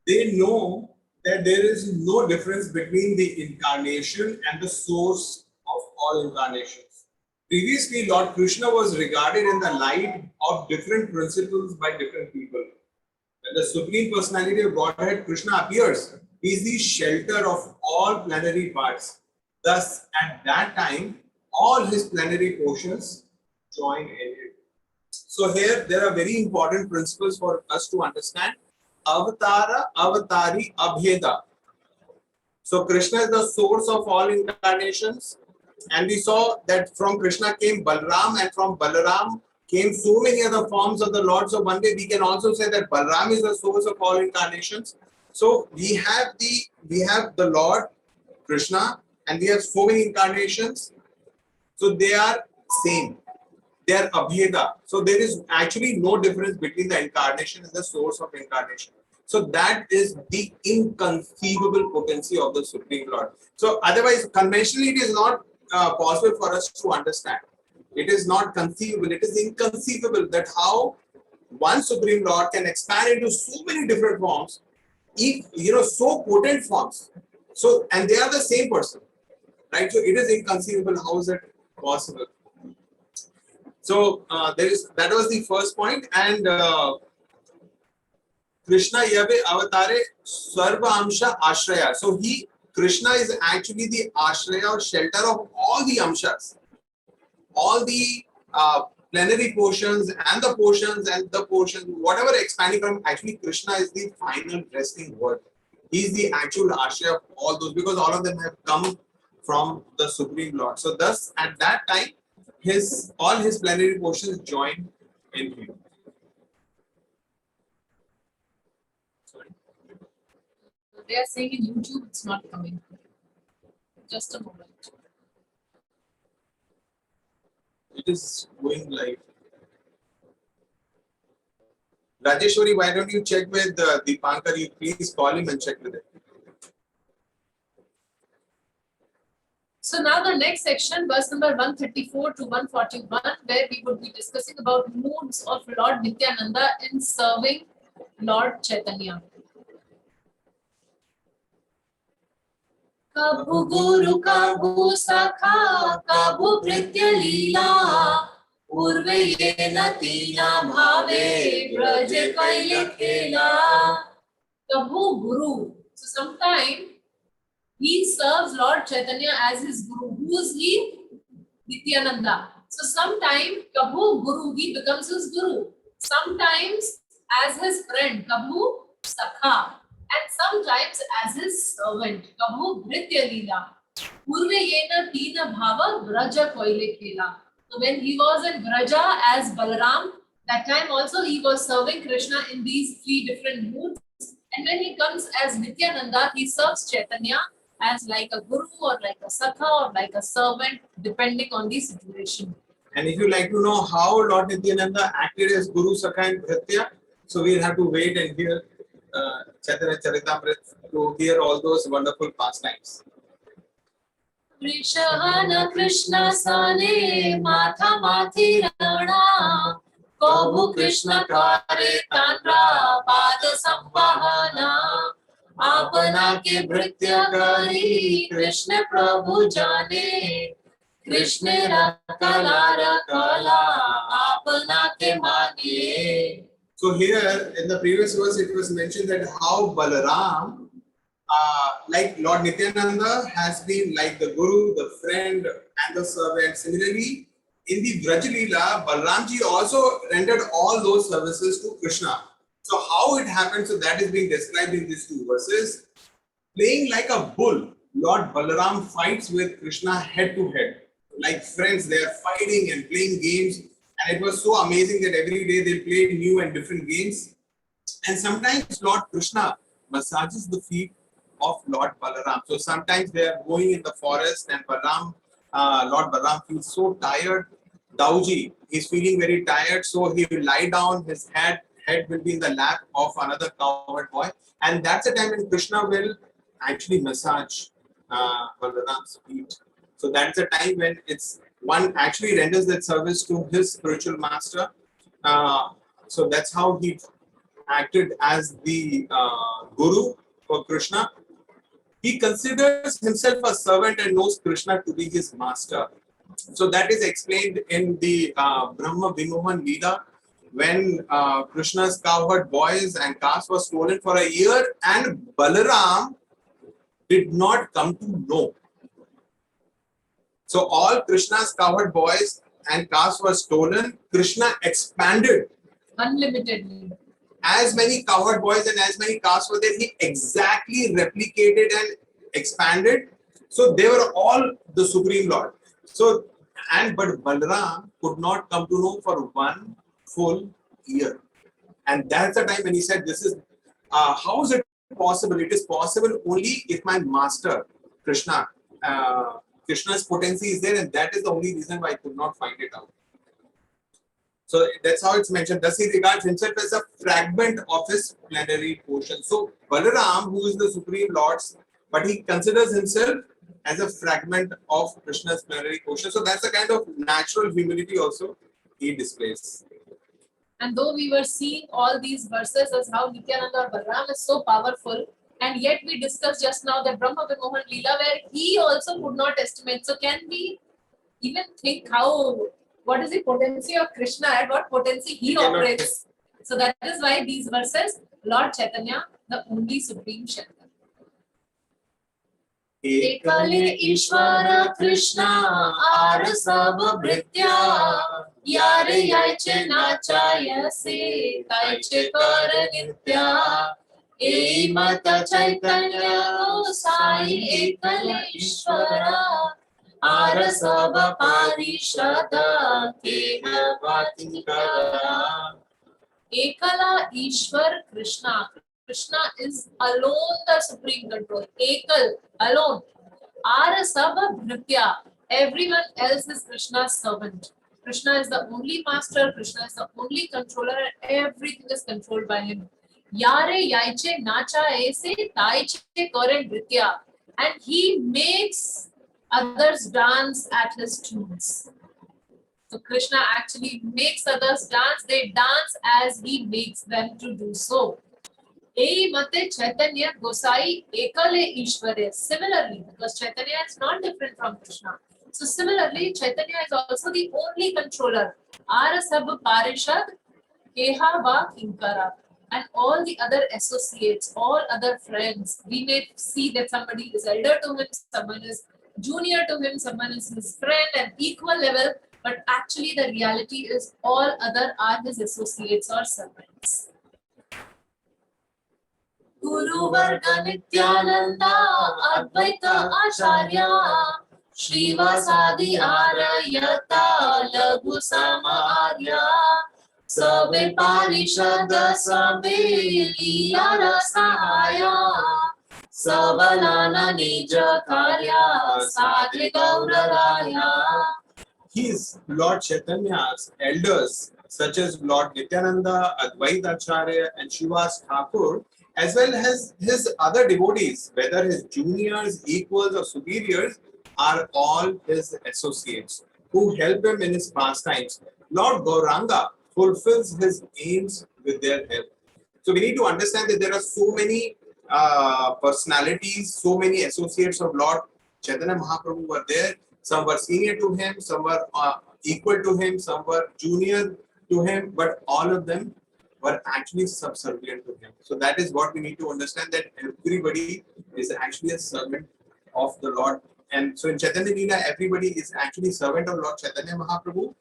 They know that there is no difference between the incarnation and the source of all incarnations. Previously, Lord Krishna was regarded in the light of different principles by different people. When the Supreme Personality of Godhead, Krishna, appears, he is the shelter of all plenary parts. Thus, at that time, all his plenary portions join in it. So here, there are very important principles for us to understand. Avatara, Avatari, Abheda. So Krishna is the source of all incarnations. And we saw that from Krishna came Balram, and from Balaram came so many other forms of the Lord. So one day we can also say that Balram is the source of all incarnations. So we have the Lord Krishna, and we have so many incarnations. So they are same. They are Abheda. So there is actually no difference between the incarnation and the source of incarnation. So that is the inconceivable potency of the Supreme Lord. So otherwise, conventionally, it is not possible for us to understand. It is not conceivable. It is inconceivable that how one Supreme Lord can expand into so many different forms, so potent forms. So, and they are the same person, right? So it is inconceivable. How is it possible? So that was the first point. And Krishna Yave Avatare Sarva Amsha Ashraya. So Krishna is actually the Ashraya or shelter of all the Amshas, all the plenary portions and the portions, whatever expanding from, actually Krishna is the final resting word. He is the actual Ashraya of all those, because all of them have come from the Supreme Lord. So thus at that time, all his plenary portions join in him. They are saying in YouTube it's not coming. Just a moment. It is going live. Rajeshwari, why don't you check with Deepankar? You please call him and check with him. So now the next section, verse number 134 to 141, where we would be discussing about moods of Lord Nityananda in serving Lord Chaitanya. कभु गुरु कभु सखा कभु भृत्य लीला पूर्व ये तीना भावे ब्रज कैले खेला कभु guru. So sometimes he serves Lord Chaitanya as his guru. Who is he? Nityananda. So sometimes Kabhu Guru, he becomes his guru. Sometimes as his friend, Kabhu Sakha. And sometimes as his servant, Kabhu Bhritya Leela. Purve yena teena bhava Braja koile khela. So when he was in Braja as Balaram, that time also he was serving Krishna in these three different moods. And when he comes as Nityananda, he serves Chaitanya as like a guru or like a sakha or like a servant, depending on the situation. And if you like to know how Lord Nityananda acted as Guru, Sakha and Bhritya, so we'll have to wait and hear Chaitanya Charitamrita to hear all those wonderful pastimes. Krishna Krishna Sane Matha Mathi Rana Kabhu Krishna Kare Tanra Pad Sambhahana Apana ke Bhritya Kari Krishna Prabhu Jane Krishna Rakala Apana ke Mane. So here in the previous verse it was mentioned that how Balaram, like Lord Nityananda has been like the guru, the friend and the servant. Similarly, in the Braj Leela, Balaramji also rendered all those services to Krishna. So how it happened, so that is being described in these two verses. Playing like a bull, Lord Balaram fights with Krishna head to head. Like friends, they are fighting and playing games. And it was so amazing that every day they play new and different games. And sometimes Lord Krishna massages the feet of Lord Balaram. So sometimes they are going in the forest and Lord Balaram feels so tired. Dauji is feeling very tired, so he will lie down, his head will be in the lap of another cowherd boy. And that's the time when Krishna will actually massage Balaram's feet. So that's the time when it's one actually renders that service to his spiritual master. So that's how he acted as the guru for Krishna. He considers himself a servant and knows Krishna to be his master. So that is explained in the Brahma Vimohan Leela, when Krishna's cowherd boys and calves were stolen for a year and Balaram did not come to know. So all Krishna's cowherd boys and calves were stolen. Krishna expanded Unlimitedly. as many cowherd boys and as many calves were there. He exactly replicated and expanded. So they were all the Supreme Lord. So but Balaram could not come to know for 1 full year. And that's the time when he said, this is, how is it possible? It is possible only if my master, Krishna, Krishna's potency is there, and that is the only reason why I could not find it out. So that's how it's mentioned. Thus he regards himself as a fragment of his plenary portion. So Balaram, who is the Supreme Lord, but he considers himself as a fragment of Krishna's plenary portion. So that's a kind of natural humility also he displays. And though we were seeing all these verses as how Nityananda or Balaram is so powerful, and yet we discussed just now that Brahma Vimohan Leela, where he also could not estimate. So can we even think what is the potency of Krishna, at what potency he operates? So that is why these verses, Lord Chaitanya, the only Supreme Shankar. Ekale Ishvara Krishna Ar Sab Bhritya Yare Yaiche Nachaya Se Taiche Kar Nitya Ei Mata Chaitanya Sai Ekale Ishvara Ar Sab Parishada Kena Vatikara. Ekala Ishwar Krishna. Krishna is alone the supreme control. Ekal, alone. Ara Sabha Bhritya. Everyone else is Krishna's servant. Krishna is the only master. Krishna is the only controller, and everything is controlled by him. Yare Yaiche Nacha Ese Taiche Kore Bhritya. And he makes others dance at his tunes. So Krishna actually makes others dance. They dance as he makes them to do so. Ei mate Chaitanya Gosai Ekale Ishware. Similarly, because Chaitanya is not different from Krishna. So similarly, Chaitanya is also the only controller. Ara sab parishad keha ba kinkara. And all the other associates, all other friends, we may see that somebody is elder to him, someone is junior to him, someone is his friend and equal level, but actually the reality is all other are his associates or servants. Guru Varga Nityananda Advaita Acharya Srivasadi Arayata Laghu Samarya Sabe Parishada Sabe Liyara Sahaya Sabalana Nija Karya Sadhi Gauraraya. His Lord Chaitanya's elders, such as Lord Nityananda, Advaita Acharya, and Srivas Thakur, as well as his other devotees, whether his juniors, equals, or superiors, are all his associates who help him in his pastimes. Lord Gauranga fulfills his aims with their help. So we need to understand that there are so many personalities, so many associates of Lord Chaitanya Mahaprabhu were there. Some were senior to him, some were equal to him, some were junior to him, but all of them were actually subservient to him. So that is what we need to understand, that everybody is actually a servant of the Lord. And so in Chaitanya Leela, everybody is actually servant of Lord Chaitanya Mahaprabhu,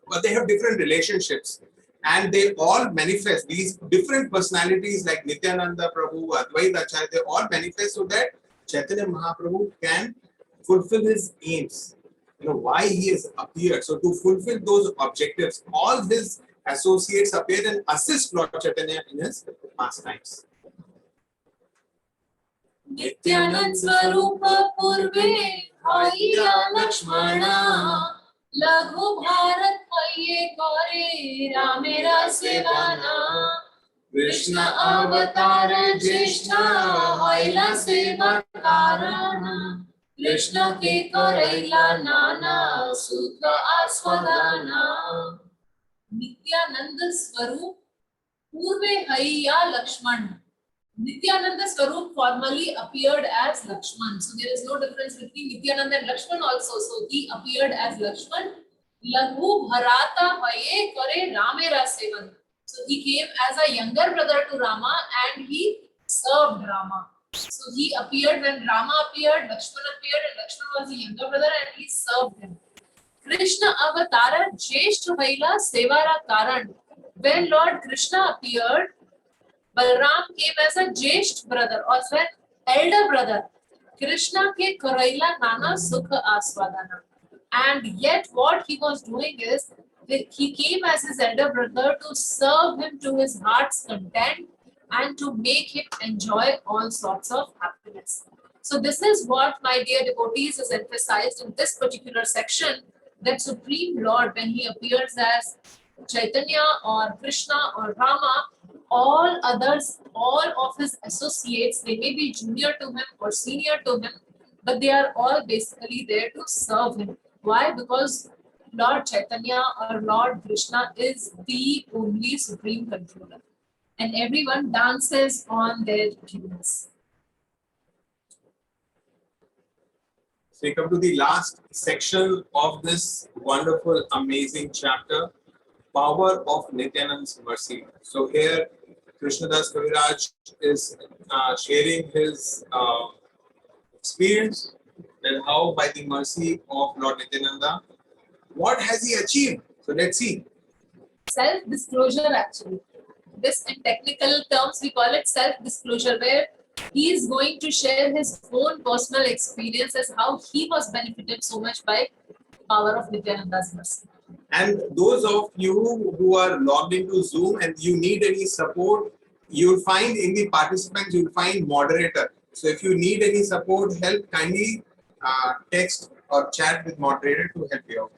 but they have different relationships. And they all manifest these different personalities like Nityananda Prabhu, Advaita Acharya, they all manifest so that Chaitanya Mahaprabhu can fulfill his aims. Why he has appeared. So to fulfill those objectives, all his associates appear and assist Lord Chaitanya in his pastimes. Nityanand Swarupa Purve Haiya Lakshmana Laghu Bharat Haye Kore Ramera Sevana Krishna Avatar Jeshta Haila Seva Karana Krishna Ke Koraila Nana Sukha Aswadana. Nityananda Swarup Purve Haiya Lakshman. Nityananda Swarup formally appeared as Lakshman. So there is no difference between Nityananda and Lakshman also. So he appeared as Lakshman. Laghu Bharata Vaye Kare Ramera Sevan. So he came as a younger brother to Rama and he served Rama. So he appeared when Rama appeared, Lakshman appeared, and Lakshman was the younger brother and he served him. Krishna Avatara Jeshta Vaila Sevara Karan. When Lord Krishna appeared, Balram came as a Jesht brother or as an elder brother. Krishna ke Karaila Nana Sukha Aswadana. And yet what he was doing is that he came as his elder brother to serve him to his heart's content and to make him enjoy all sorts of happiness. So this is what, my dear devotees, is emphasized in this particular section, that Supreme Lord, when he appears as Chaitanya or Krishna or Rama, all others, all of his associates, they may be junior to him or senior to him, but they are all basically there to serve him. Why? Because Lord Chaitanya or Lord Krishna is the only supreme controller, and everyone dances on their tunes. So we come to the last section of this wonderful, amazing chapter, Power of Nityananda's Mercy. So here, Krishnadas Kaviraj is sharing his experience and how by the mercy of Lord Nityananda, what has he achieved? So let's see. Self-disclosure, actually. This, in technical terms, we call it self-disclosure, where he is going to share his own personal experiences, how he was benefited so much by power of Nityananda's mercy. And those of you who are logged into Zoom and you need any support, you'll find in the participants, you'll find moderator. So if you need any support, help, kindly text or chat with moderator to help you out.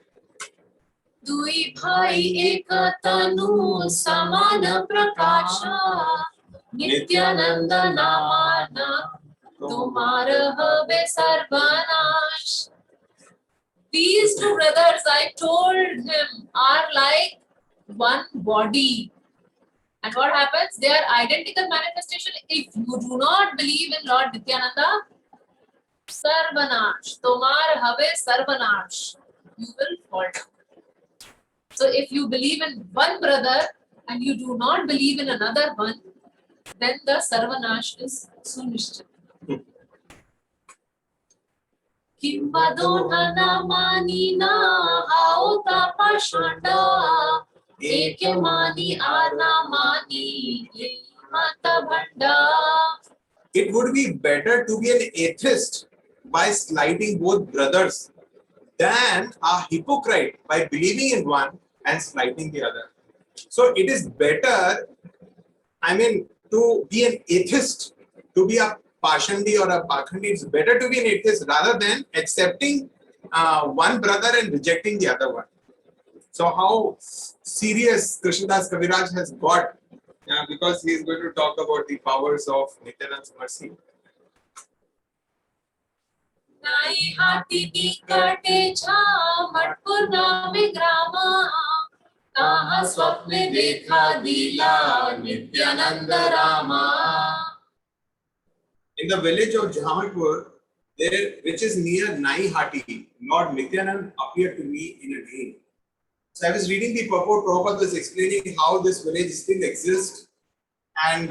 Dui bhai ek tanu samana prakasha Nityananda namana tumhara have sarvanash. These two brothers, I told him, are like one body. And what happens? They are identical manifestation. If you do not believe in Lord Nityananda, Sarvanash, Tomar Have Sarvanash, you will fall down. So if you believe in one brother and you do not believe in another one, then the Sarvanash is sunishchit. Kimbado Mani na Aota Pashanda Ekyamani Anamani Mata Bhanda. It would be better to be an atheist by slighting both brothers than a hypocrite by believing in one and slighting the other. So it is better, to be an atheist, to be a Pashandi or a Pakhandi, it's better to be an atheist rather than accepting one brother and rejecting the other one. So how serious Krishnadas Kaviraj has got, because he is going to talk about the powers of Nityananda's mercy. Nai hati nikate cha Matpur name grama Kaha swapne dekha dila Nityananda Rama. In the village of Jamatpur, which is near Nai Hati, Lord Nityanand appeared to me in a dream. So I was reading the purport. Prabhupada was explaining how this village still exists, and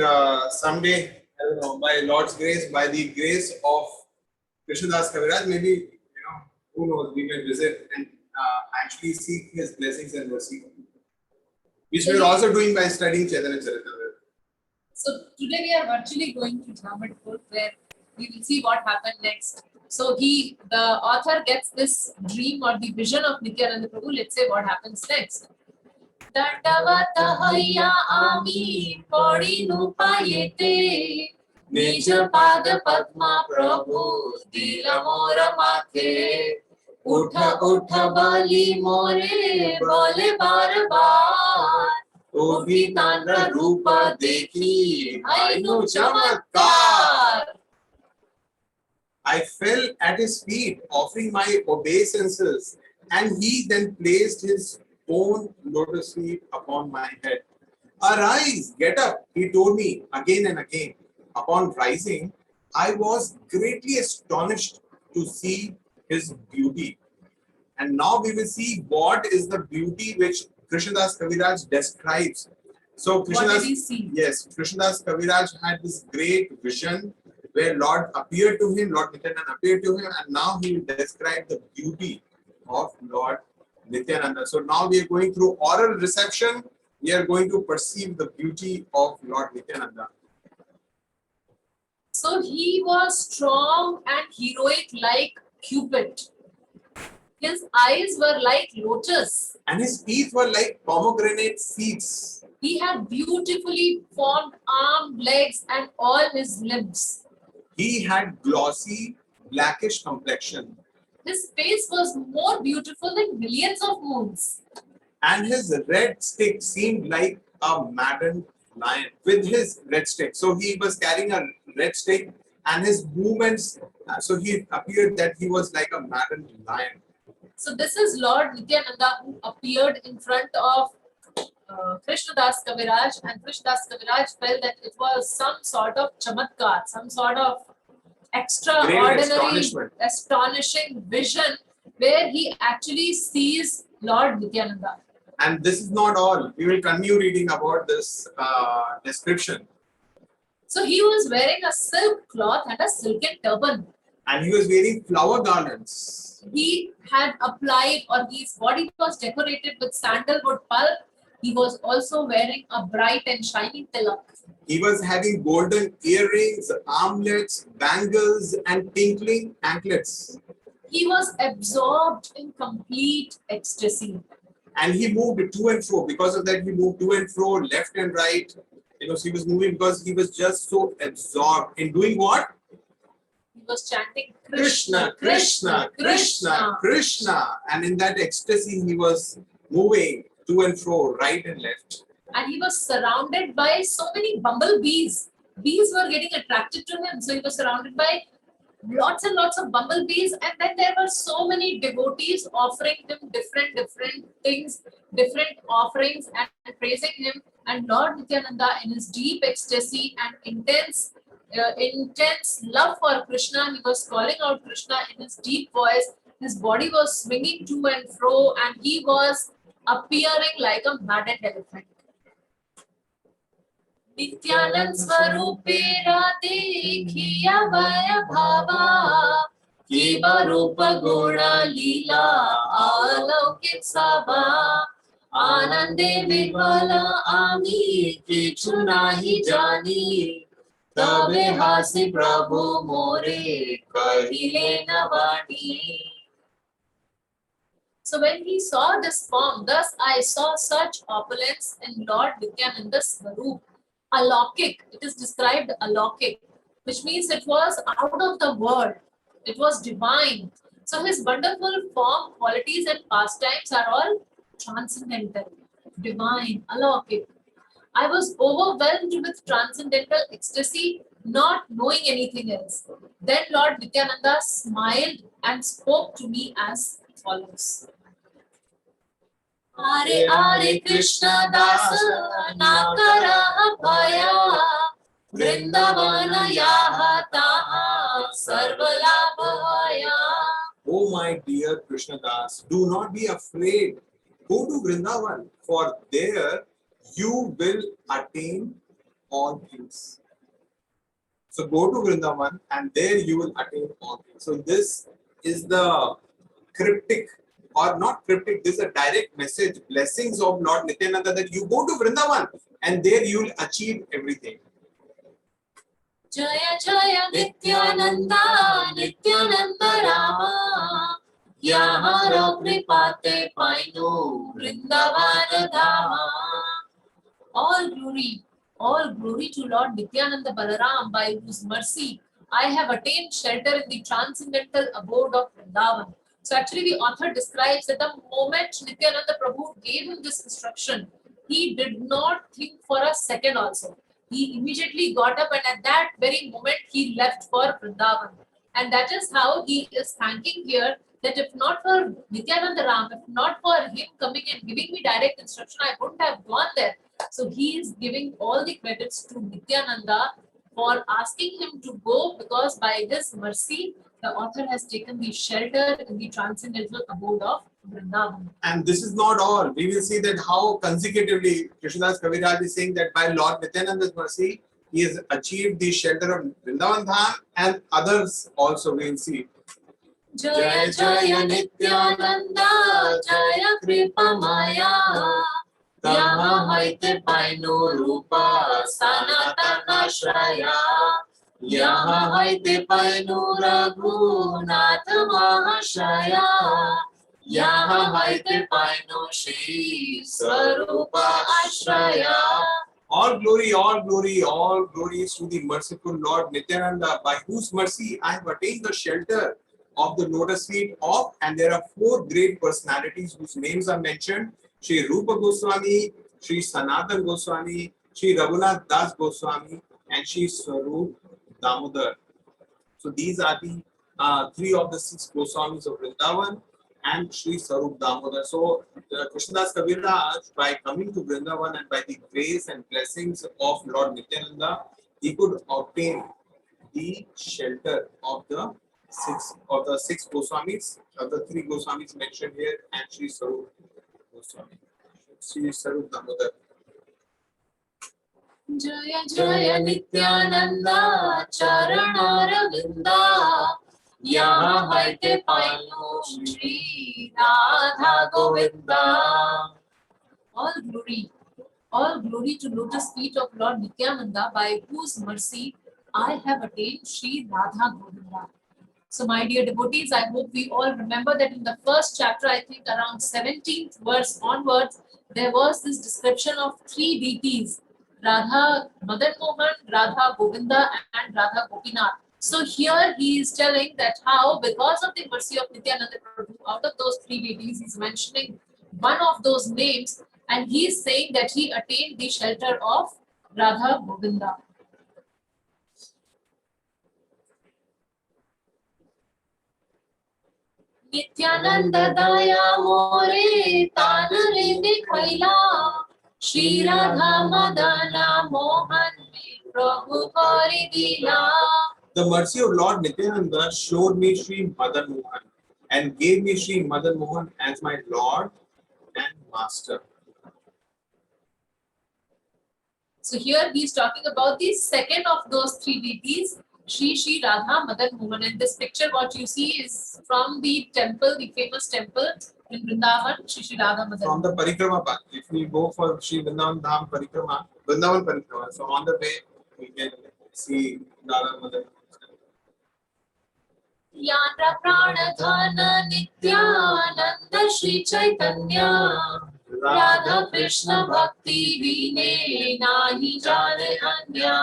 someday, I don't know, by Lord's grace, by the grace of Krishnadas Kaviraj, maybe, who knows, we may visit and actually seek his blessings and mercy, which we are also doing by studying Chaitanya Charitamrita. So today we are virtually going to Jamatpur, where we will see what happened next. So the author gets this dream or the vision of Nityananda Prabhu. Let's say what happens next. Dandavata hayya ami padi nupayete Nija pada padma Prabhu dila mora mathe Utha utha bali more bole bar bar Ogi tandra rupa dekhi ainu chamatkar. I fell at his feet, offering my obeisances, and he then placed his own lotus feet upon my head. Arise, get up, he told me again and again. Upon rising, I was greatly astonished to see his beauty. And now we will see what is the beauty which Krishnadas Kaviraj describes. So What did Krishnadas, he see? yes, Krishnadas Kaviraj had this great vision where Lord appeared to him, Lord Nityananda appeared to him, and now he will describe the beauty of Lord Nityananda. So now we are going through oral reception, we are going to perceive the beauty of Lord Nityananda. So he was strong and heroic like Cupid. His eyes were like lotus. And his teeth were like pomegranate seeds. He had beautifully formed arms, legs, and all his limbs. He had glossy, blackish complexion. His face was more beautiful than millions of moons. And his red stick seemed like a maddened lion with his red stick. So he was carrying a red stick, and his movements, so he appeared that he was like a maddened lion. So this is Lord Nityananda who appeared in front of Krishnadas Kaviraj, and Krishnadas Kaviraj felt that it was some sort of chamatkar, some sort of extraordinary, astonishing vision where he actually sees Lord Nityananda. And this is not all. We will continue reading about this description. So he was wearing a silk cloth and a silken turban. And he was wearing flower garlands. He had applied, or his body was decorated with sandalwood pulp. He was also wearing a bright and shiny tilak. He was having golden earrings, armlets, bangles, and tinkling anklets. He was absorbed in complete ecstasy. And he moved to and fro. Because of that, he moved to and fro, left and right. So he was moving because he was just so absorbed in doing what? He was chanting Krishna, Krishna, Krishna, Krishna. And in that ecstasy, he was moving to and fro, right and left. And he was surrounded by so many bumblebees. Bees were getting attracted to him. So he was surrounded by lots and lots of bumblebees, and then there were so many devotees offering him different things, different offerings, and praising him. And Lord Nityananda, in his deep ecstasy and intense love for Krishna, he was calling out Krishna in his deep voice. His body was swinging to and fro, and he was appearing like a maddened elephant. Nityanand स्वरूपे राधे खिया भय भावा की रूप गुण लीला अलौकिक सभा आनंदे विह्वल आमी किछु नाही जानी तबे हासि प्रभु मोरे कहिले न वाणी. So when he saw this form, thus I saw such opulence in Lord Nityananda's Swaroop. Alaukik, it is described alaukik, which means it was out of the world. It was divine. So his wonderful form, qualities and pastimes are all transcendental, divine, alaukik. I was overwhelmed with transcendental ecstasy, not knowing anything else. Then Lord Nityananda smiled and spoke to me as follows. Hare Hare Krishna Das Nakara Bhaya Vrindavana Yaha Taha Sarvalabhaya. Oh my dear Krishna Das, do not be afraid. Go to Vrindavan, for there you will attain all things. So go to Vrindavan and there you will attain all things. So this is the cryptic, or not cryptic, this is a direct message, blessings of Lord Nityananda, that you go to Vrindavan and there you will achieve everything. Jaya Jaya Nityananda Nityananda Rama Yahara Kripate Painu Vrindavana Dhama. All glory to Lord Nityananda Balaram, by whose mercy I have attained shelter in the transcendental abode of Vrindavan. So actually the author describes that the moment Nityananda Prabhu gave him this instruction, he did not think for a second also. He immediately got up and at that very moment he left for Vrindavan. And that is how he is thanking here, that if not for Nityananda Ram, if not for him coming and giving me direct instruction, I wouldn't have gone there. So he is giving all the credits to Nityananda for asking him to go, because by his mercy, the author has taken the shelter in the transcendental abode of Vrindavan. And this is not all. We will see that how consecutively Krishnadas Kaviraj is saying that by Lord Nityananda's mercy, he has achieved the shelter of Vrindavan Dham, and others also we will see. Jaya Jaya Nityananda Jaya Kripa Maya Yaha Haite Painu Rupa Sanatana Shraya Yaha Haite Painu Raghunath Mahashraya Yaha Haite Painu Shri Swarupa Ashraya. All glory, all glory, all glory is to the merciful Lord Nityananda, by whose mercy I have attained the shelter of the lotus feet of, and there are four great personalities whose names are mentioned: Sri Rupa Goswami, Sri Sanatan Goswami, Sri Raghunath Das Goswami, and Sri Swarup Damodar. So these are the three of the six Goswamis of Vrindavan and Sri Swarup Damodar. So Krishnadas Kaviraj, by coming to Vrindavan and by the grace and blessings of Lord Nityananda, he could obtain the shelter of the six Goswamis, of the three Goswamis mentioned here, and Sri Swarup Goswami, Sri Swarup Damodar. Jaya Jaya Nityananda Charana Ravinda Yaha Haite Painu Shri Radha Govinda. All glory to lotus feet of Lord Nityananda, by whose mercy I have attained Shri Radha Govinda. So my dear devotees, I hope we all remember that in the first chapter, I think around 17th verse onwards, there was this description of three deities: Radha Madan Mohan, Radha Govinda, and Radha Gopinath. So here he is telling that how, because of the mercy of Nityananda Prabhu, out of those three deities, he's mentioning one of those names, and he is saying that he attained the shelter of Radha Govinda. Nityanand दया मोरे तान रे खैला श्री राधा मदन मोहन प्रभु करि दिला. The mercy of Lord Nityananda showed me Sri Madan Mohan and gave me Sri Madan Mohan as my Lord and Master. So here he is talking about the second of those three deities, Shri Radha Madan Mohan. And this picture, what you see, is from the temple, the famous temple in Vrindavan, Shri Radha Madan. From the Parikrama path, if we go for Sri Vrindavan Dham Parikrama, Vrindavan Parikrama, so on the way we can see Radha Madan. Yatra Pranadhana Nityananda Shri Chaitanya Radha Krishna Bhakti Vine Nahi Jane Anya.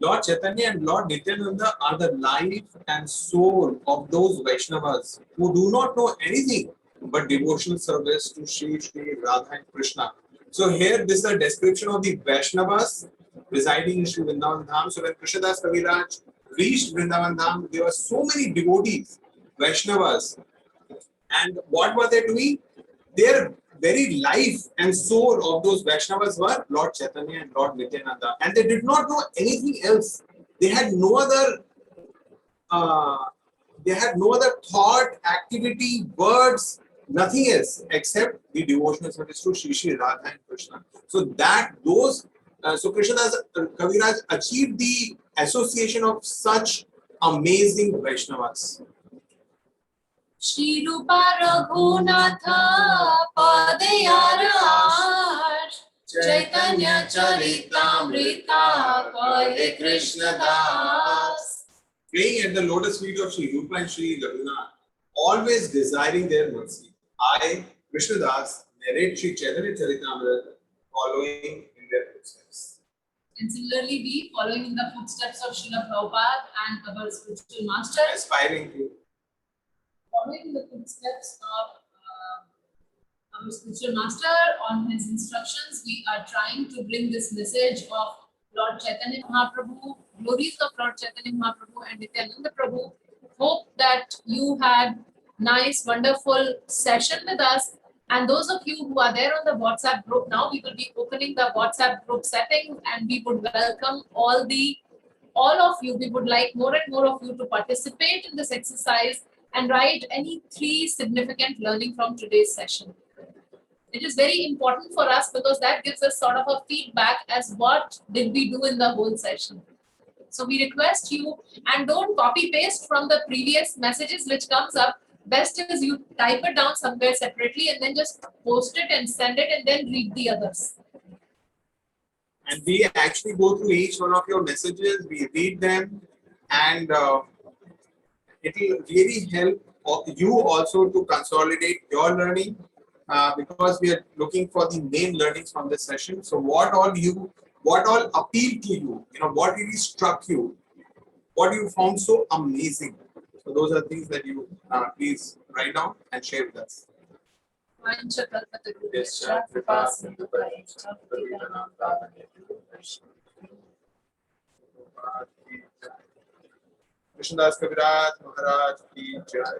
Lord Chaitanya and Lord Nityananda are the life and soul of those Vaishnavas who do not know anything but devotional service to Shri Radha and Krishna. So here this is a description of the Vaishnavas residing in Sri Vrindavan Dham. So when Krishnadas Kaviraj reached Vrindavan Dham, there were so many devotees, Vaishnavas. And what were they doing? Their very life and soul of those Vaishnavas were Lord Chaitanya and Lord Nityananda. And they did not know anything else. They had no other thought, activity, words, nothing else except the devotional service to Shri Radha and Krishna. So so Krishnadas Kaviraj achieved the association of such amazing Vaishnavas. Shri Rupa Raghunatha Padayar Chaitanya Charitamrita Paye Krishna Das. Praying at the lotus feet of Sri Rupa and Sri Raghunath, always desiring their mercy. I, Krishnadas, narrate Sri Chaitanya Charitamrita, following in their footsteps. And similarly, we following in the footsteps of Srila Prabhupada and our spiritual master, Aspiring to following the footsteps of our spiritual master on his instructions, we are trying to bring this message of Lord Chaitanya Mahaprabhu, glories of Lord Chaitanya Mahaprabhu and Nityananda Prabhu. Hope that you had nice, wonderful session with us. And those of you who are there on the WhatsApp group now, we will be opening the WhatsApp group settings and we would welcome all of you. We would like more and more of you to participate in this exercise and write any 3 significant learning from today's session. It is very important for us because that gives us sort of a feedback as what did we do in the whole session. So we request you, and don't copy paste from the previous messages which comes up. Best is you type it down somewhere separately and then just post it and send it and then read the others. And we actually go through each one of your messages, we read them, and it will really help you also to consolidate your learning because we are looking for the main learnings from this session. So what all appealed to you, what really struck you, what you found so amazing. So those are things that you please write down and share with us. Krishnadas Kaviraj Maharaj ki Jai.